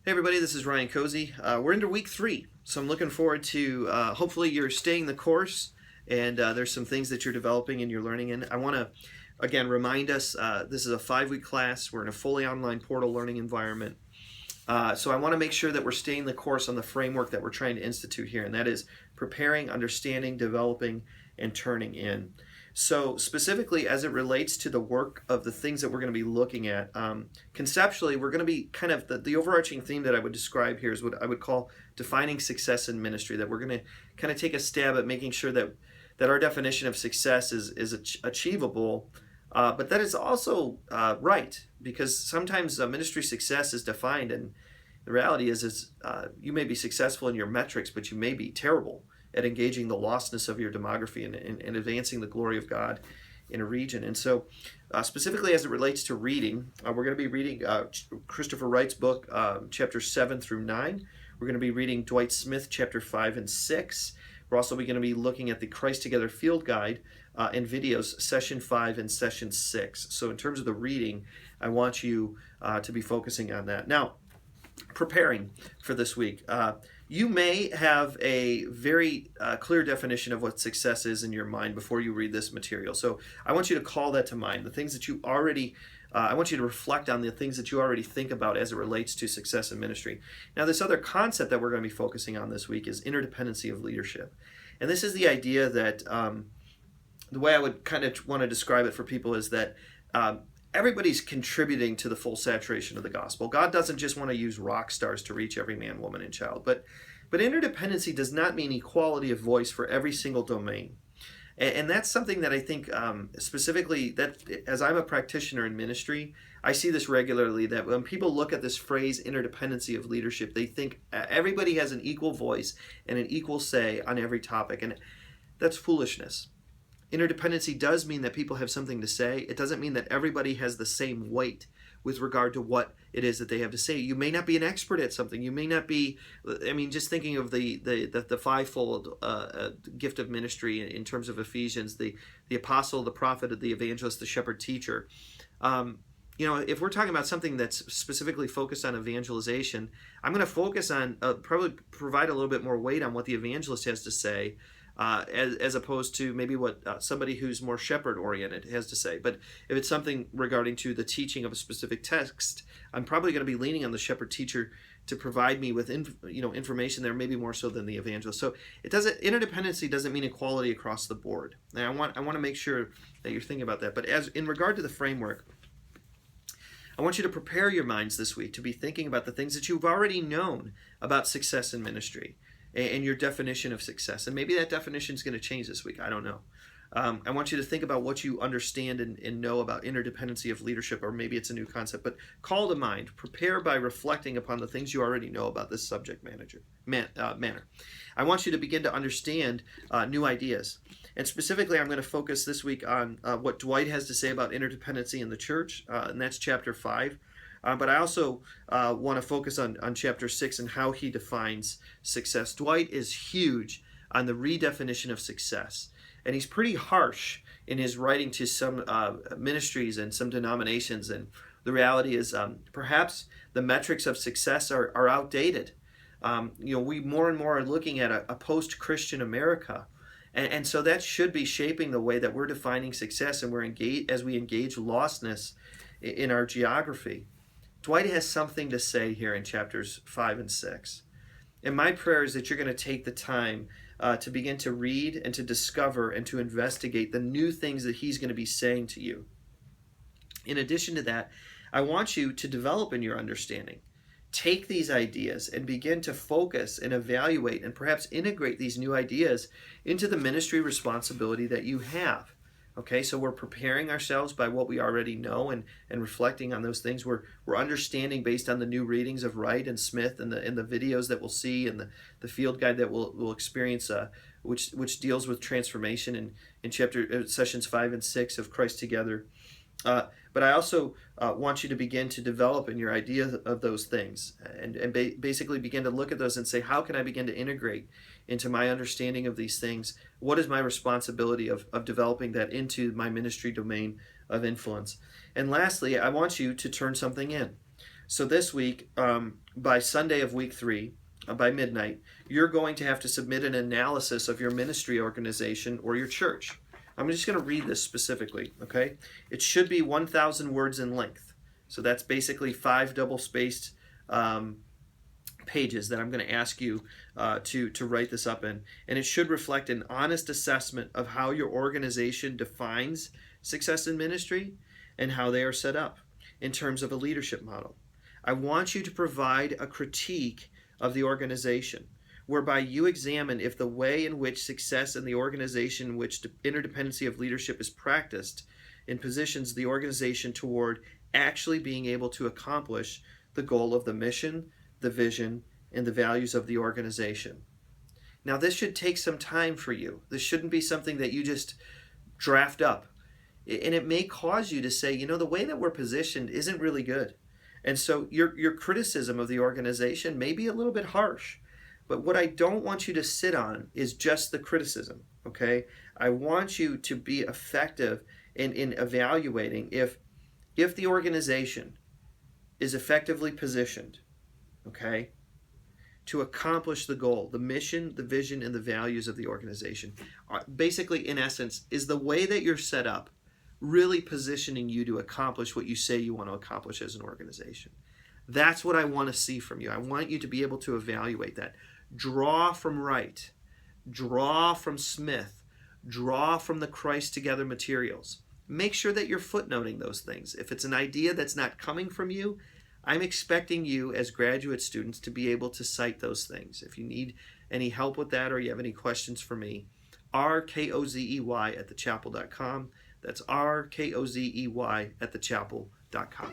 Hey everybody, this is Ryan Cozy. We're into week 3, so I'm looking forward to hopefully you're staying the course and there's some things that you're developing and you're learning in. I want to again remind us this is a 5-week class. We're in a fully online portal learning environment. So I want to make sure that we're staying the course on the framework that we're trying to institute here, and that is preparing, understanding, developing, and turning in. So specifically as it relates to the work of the things that we're going to be looking at, conceptually we're going to be kind of the overarching theme that I would describe here is what I would call defining success in ministry, that we're going to kind of take a stab at making sure that our definition of success is achievable, but that is also right, because sometimes ministry success is defined, and the reality is you may be successful in your metrics, but you may be terrible at engaging the lostness of your demography and advancing the glory of God in a region. And so, specifically as it relates to reading, we're going to be reading Christopher Wright's book, chapters 7 through 9. We're going to be reading Dwight Smith, chapter 5 and 6. We're also going to be looking at the Christ Together Field Guide and videos, session 5 and session 6. So in terms of the reading, I want you to be focusing on that. Now, preparing for this week. You may have a very clear definition of what success is in your mind before you read this material. So I want you to call that to mind. The things that you already, I want you to reflect on the things that you already think about as it relates to success in ministry. Now, this other concept that we're going to be focusing on this week is interdependency of leadership. And this is the idea that the way I would kind of want to describe it for people is that everybody's contributing to the full saturation of the gospel. God doesn't just want to use rock stars to reach every man, woman, and child. But interdependency does not mean equality of voice for every single domain. And that's something that I think specifically, that as I'm a practitioner in ministry, I see this regularly, that when people look at this phrase interdependency of leadership, they think everybody has an equal voice and an equal say on every topic. And that's foolishness. Interdependency does mean that people have something to say. It doesn't mean that everybody has the same weight with regard to what it is that they have to say. You may not be an expert at something. You may not be, I mean, just thinking of the fivefold gift of ministry in terms of Ephesians, the apostle, the prophet, the evangelist, the shepherd, teacher. If we're talking about something that's specifically focused on evangelization, I'm going to focus on, probably provide a little bit more weight on what the evangelist has to say, as opposed to maybe what somebody who's more shepherd-oriented has to say. But if it's something regarding to the teaching of a specific text, I'm probably going to be leaning on the shepherd-teacher to provide me with information there, maybe more so than the evangelist. So interdependency doesn't mean equality across the board. And I want to make sure that you're thinking about that. But as in regard to the framework, I want you to prepare your minds this week to be thinking about the things that you've already known about success in ministry and your definition of success. And maybe that definition is going to change this week. I don't know. I want you to think about what you understand and know about interdependency of leadership, or maybe it's a new concept, but call to mind, prepare by reflecting upon the things you already know about this subject matter. I want you to begin to understand new ideas. And specifically, I'm going to focus this week on what Dwight has to say about interdependency in the church, and that's chapter 5. But I also want to focus on chapter 6 and how he defines success. Dwight is huge on the redefinition of success. And he's pretty harsh in his writing to some ministries and some denominations. And the reality is perhaps the metrics of success are outdated. We more and more are looking at a post-Christian America. And so that should be shaping the way that we're defining success, and as we engage lostness in our geography. Dwight has something to say here in chapters 5 and 6. And my prayer is that you're going to take the time to begin to read and to discover and to investigate the new things that he's going to be saying to you. In addition to that, I want you to develop in your understanding. Take these ideas and begin to focus and evaluate and perhaps integrate these new ideas into the ministry responsibility that you have. Okay, so we're preparing ourselves by what we already know and reflecting on those things. We're understanding based on the new readings of Wright and Smith and the videos that we'll see and the field guide that we'll experience, which deals with transformation in sessions 5 and 6 of Christ Together. But I also want you to begin to develop in your idea of those things and basically begin to look at those and say, how can I begin to integrate into my understanding of these things? What is my responsibility of developing that into my ministry domain of influence? And lastly, I want you to turn something in. So this week, by Sunday of week 3, by midnight, you're going to have to submit an analysis of your ministry organization or your church. I'm just going to read this specifically, okay? It should be 1,000 words in length. So that's basically 5 double-spaced pages that I'm going to ask you to write this up in. And it should reflect an honest assessment of how your organization defines success in ministry and how they are set up in terms of a leadership model. I want you to provide a critique of the organization, whereby you examine if the way in which success in the organization in which interdependency of leadership is practiced and positions the organization toward actually being able to accomplish the goal of the mission, the vision, and the values of the organization. Now, this should take some time for you. This shouldn't be something that you just draft up. And it may cause you to say, you know, the way that we're positioned isn't really good. And so your criticism of the organization may be a little bit harsh. But what I don't want you to sit on is just the criticism, okay? I want you to be effective in evaluating if the organization is effectively positioned, okay, to accomplish the goal, the mission, the vision, and the values of the organization. Basically, in essence, is the way that you're set up really positioning you to accomplish what you say you want to accomplish as an organization? That's what I want to see from you. I want you to be able to evaluate that. Draw from Wright, draw from Smith, draw from the Christ Together materials. Make sure that you're footnoting those things. If it's an idea that's not coming from you, I'm expecting you as graduate students to be able to cite those things. If you need any help with that or you have any questions for me, rkozey@thechapel.com. That's rkozey@thechapel.com.